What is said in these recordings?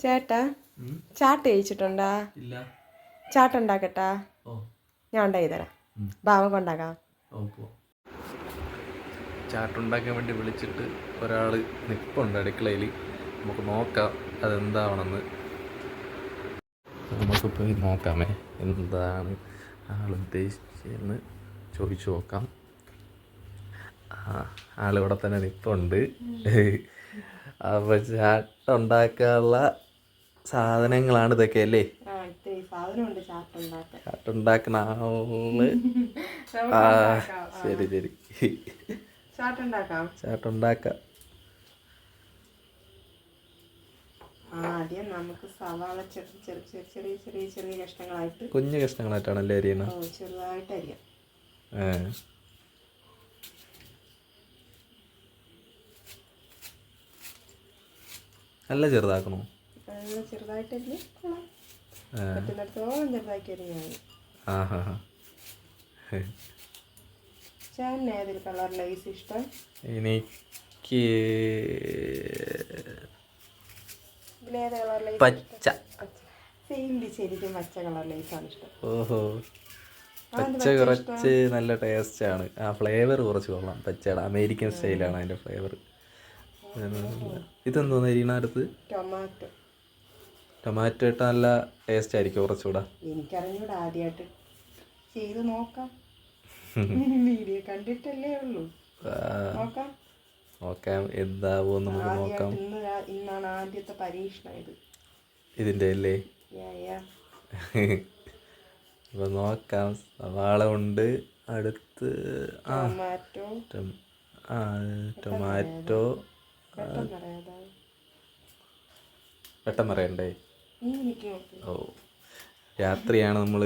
ചേട്ടാ ചാട്ട് കഴിച്ചിട്ടുണ്ടാ? ഇല്ല. ചാട്ടുണ്ടാക്കട്ടാ? ഞാൻ ഉണ്ടാക്കി തരാം. ഭാവം ഉണ്ടാക്കാം. ചാട്ടുണ്ടാക്കാൻ വേണ്ടി വിളിച്ചിട്ട് ഒരാൾ നിൽപ്പുണ്ട് അടുക്കളയിൽ. നമുക്ക് നോക്കാം അതെന്താവണമെന്ന്. നമുക്ക് പോയി നോക്കാമേ എന്താണ് ആൾ ഉദ്ദേശിച്ചതെന്ന് ചോദിച്ചു നോക്കാം. ആളിവിടെ തന്നെ നിൽപ്പുണ്ട്. അപ്പോൾ ചാട്ടുണ്ടാക്കാനുള്ള സാധനങ്ങളാണ് ഇതൊക്കെ അല്ലേ? ചാട്ടുണ്ടാക്കുന്ന ആള്. ശരി ശരി, ചാട്ടുണ്ടാക്കാം. ആദ്യം നമുക്ക് സവാള ചെറിയ ചെറിയ ചെറിയ കഷ്ണങ്ങളായിട്ട്, കുഞ്ഞു കഷ്ണങ്ങളായിട്ടാണല്ലേ അരിയണം? ചെറുതായിട്ട് അരിയാം. നല്ല ചെറുതാക്കണോ? ചെറുതായിട്ട് അരിഞ്ഞ് പറ്റുന്നിടത്തോളം ചെറുതാക്കി അരിഞ്ഞാൽ മതി. ചേട്ടന് ഏതൊരു കളർ ലൈസ് ഇഷ്ടം? എനിക്ക് പച്ച. ശരിക്കും പച്ച കളർ ലൈസാണ് ഇഷ്ടം. ഓഹോ, പച്ച കുറച്ച് നല്ല ടേസ്റ്റാണ്. ആ ഫ്ലേവർ കുറച്ച് കൊള്ളാം. പച്ചയുടെ അമേരിക്കൻ സ്റ്റൈലാണ് അതിൻ്റെ ഫ്ലേവർ. ഇതെന്തോന്ന് അരിയണടുത്ത്? ടൊമാറ്റോ. ടൊമാറ്റോ ഇട്ട് നല്ല ടേസ്റ്റ് ആയിരിക്കും കുറച്ചുകൂടെ. എനിക്കറിഞ്ഞൂടെ, ആദ്യമായിട്ട് ചെയ്ത് നോക്കാം. വീഡിയോ കണ്ടിട്ടല്ലേ ഉള്ളൂ. നോക്കാം എന്താവോ നമുക്ക് നോക്കാം. ഇന്നാണ് ആദ്യത്തെ പരീക്ഷണം ഇതിൻ്റെ അല്ലേ? അപ്പോൾ നോക്കാം. സവാള ഉണ്ട് അടുത്ത്. ടൊമാറ്റോ. വെട്ടം പറയണ്ടേ? ഓ, രാത്രിയാണ് നമ്മൾ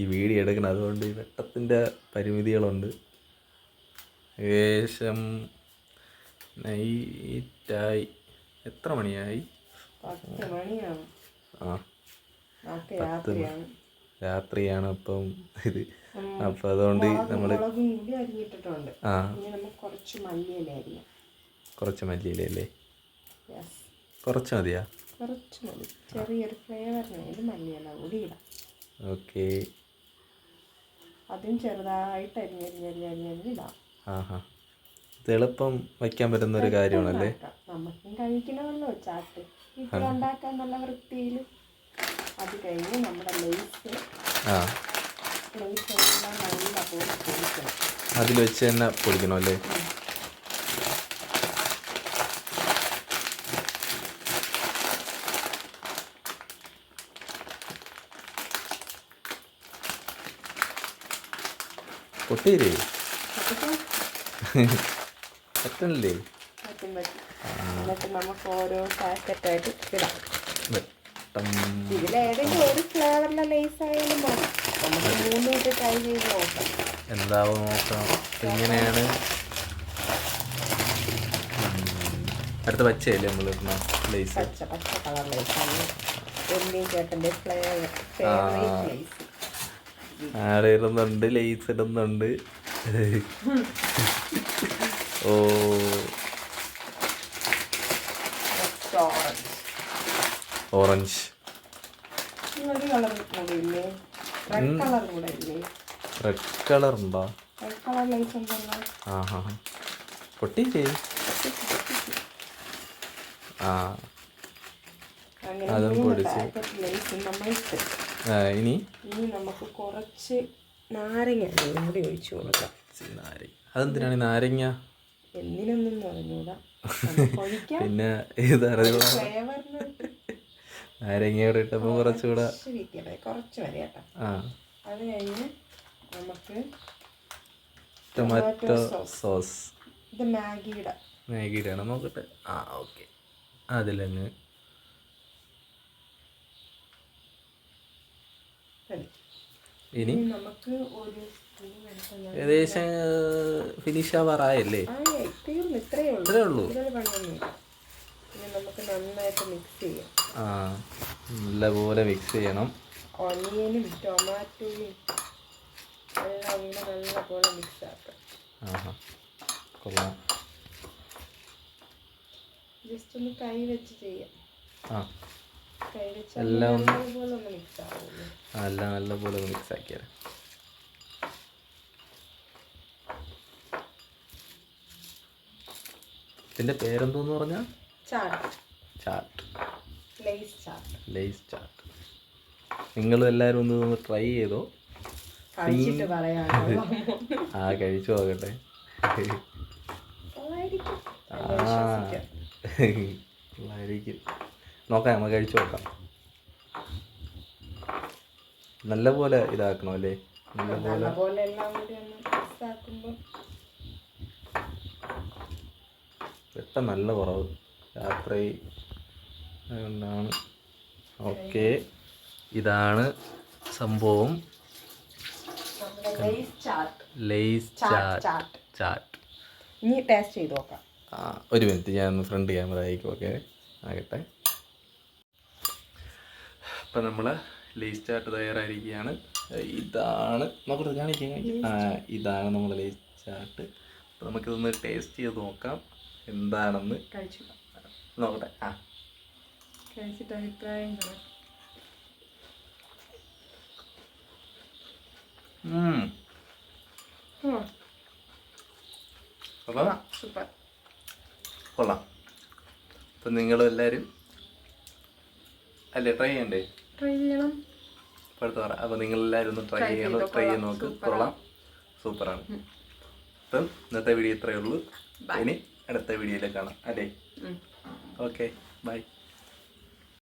ഈ വീഡിയോ എടുക്കുന്നത്, അതുകൊണ്ട് ഈ വെട്ടത്തിൻ്റെ പരിമിതികളുണ്ട്. ഏകദേശം നൈറ്റായി. എത്ര മണിയായി? 10 മണിയാണ്. രാത്രിയാണ്. അപ്പം ഇത് അപ്പം അതുകൊണ്ട് നമ്മൾ കുറച്ച് മല്ലിയിലല്ലേ? കുറച്ച് മതിയാ? കുറച്ച് മതി, ചെറിയൊരു ഫ്ലേവറിന് മല്ലിയില കൂടി ഇടാം. ഓക്കെ. അതും ചെറുതായിട്ട് അരിഞ്ഞിടാം. ഇത് എളുപ്പം വയ്ക്കാൻ പറ്റുന്നൊരു കാര്യമാണല്ലേ? നമുക്കും കഴിക്കണമല്ലോ ചാട്ട്. വീട്ടിലുണ്ടാക്കാൻ നല്ല വൃത്തിയിൽ. അത് കഴിഞ്ഞ് നമ്മുടെ ലേസ് എല്ലാം നല്ല പോലെ പൊടിക്കണം. അതിൽ വെച്ച് തന്നെ പൊടിക്കണം അല്ലേ? പൊട്ടിയില്ലേ? പറ്റണില്ലേ? എന്നിട്ട് നമുക്ക് ഓരോ പാക്കറ്റായിട്ട് ഇടാം. ഇതിലേതെങ്കിലും ഒരു ഫ്ലേവറിലെ ലേസ് ആയാലും മതി. നമുക്ക് 3 ഇട്ട് ട്രൈ ചെയ്ത് നോക്കാം. എന്താവും നോക്കാം. ഇങ്ങനെയാണ് അടുത്ത പച്ചയല്ലേ നമ്മൾ ഇടുന്ന ലേസ്? പച്ച കളർ ലേസാണ് എന്റെയും ചേട്ടൻ്റെ ഫേവറേറ്റ് ലേസ്. ആടെ ഇടുന്നുണ്ട്, ലേസ് ഇടുന്നുണ്ട്. ഓ, ഓറഞ്ച്. റെഡ് കളർ ഉണ്ടോ? പൊട്ടിയില്ലേ? അതും പൊടിച്ച്. ഇനി നമുക്ക് കുറച്ച് നാരങ്ങ കൂടി ഒഴിച്ചു കൊടുക്കാം. അതെന്തിനാണ് നാരങ്ങ? എന്തിനൊന്നും പറഞ്ഞൂടാ. പിന്നെ ഇതറിയൂടാ. നാരങ്ങയോടെ ഇട്ടപ്പോൾ കുറച്ചുകൂടെ കുറച്ച് വരെ കേട്ടോ. അത് കഴിഞ്ഞ് നമുക്ക് ടൊമാറ്റോ സോസ്. ഇത് മാഗിയുടെ ആണ്. നോക്കട്ടെ. ഓക്കെ. അതിലങ്ങ് ഇനി നമുക്ക് ഒരു ഏകദേശം ഫിനിഷ് ആവാറായല്ലേ? ഇത്രയേ ഉള്ളൂ. നമുക്ക് നന്നായിട്ട് മിക്സ് ചെയ്യാം. നല്ലപോലെ മിക്സ് ചെയ്യണം. ഒനിയനും ടൊമാറ്റോയും എല്ലാം കൂടെ നല്ലപോലെ മിക്സ് ആക്കാം. കൊള്ളാം. ജസ്റ്റ് ഒന്ന് കൈ വെച്ച് ചെയ്യാം. കൈ വെച്ചാൽ എല്ലാം ഒന്ന് നല്ലതുപോലെ ഒന്ന് മിക്സ് ആവുള്ളൂ. എല്ലാം നല്ലപോലെ ഒന്ന് മിക്സ് ആക്കിയാൽ. ഇതിൻ്റെ പേരെന്തോന്ന് പറഞ്ഞാൽ? ചാട്ട്. ചാട്ട്. ലേസ് ചാട്ട്. ലേസ് ചാട്ട്. നിങ്ങളും എല്ലാവരും ഒന്ന് ട്രൈ ചെയ്തോ. കഴിച്ചിട്ട് പറയാം. കഴിച്ചു നോക്കട്ടെ. നോക്കാം, നമുക്ക് കഴിച്ചു നോക്കാം. നല്ലപോലെ ഇതാക്കണം അല്ലേ? നല്ലപോലെ എല്ലാം കൂടി ഒന്ന് മിക്സ് ആക്കുമ്പോൾ വെട്ടം നല്ല കുറവ് രാത്രി അതുകൊണ്ടാണ്. ഓക്കെ, ഇതാണ് സംഭവം. ലേസ് ചാട്ട്. ഇനി ടേസ്റ്റ് ചെയ്ത് നോക്കാം. ഒരു മിനിറ്റ്, ഞാൻ ഒന്ന് ഫ്രണ്ട് ക്യാമറ ആയിക്കോ. ഓക്കെ, ആകട്ടെ. അപ്പം നമ്മൾ ലേസ് ചാട്ട് തയ്യാറായിരിക്കുകയാണ്. ഇതാണ് നോക്കട്ടെ, കാണിക്കാം. ഇതാണ് നമ്മൾ ലേസ് ചാട്ട്. അപ്പം നമുക്കിതൊന്ന് ടേസ്റ്റ് ചെയ്ത് നോക്കാം എന്താണെന്ന്. കഴിച്ചു നോക്കട്ടെ. കഴിച്ചിട്ട് അഭിപ്രായം സൂപ്പർ, കൊള്ളാം. അപ്പം നിങ്ങളെല്ലാവരും അല്ലേ ട്രൈ ചെയ്യണ്ടേ? ട്രൈ ചെയ്യണം. അടുത്ത പറ. അപ്പം നിങ്ങളെല്ലാവരും ഒന്ന് ട്രൈ ചെയ്ത് നോക്ക്. കൊള്ളാം, സൂപ്പറാണ്. അപ്പം ഇന്നത്തെ വീഡിയോ ഇത്രയേ ഉള്ളൂ. ഇനി അടുത്ത വീഡിയോയിൽ കാണാം അല്ലേ? Okay, by.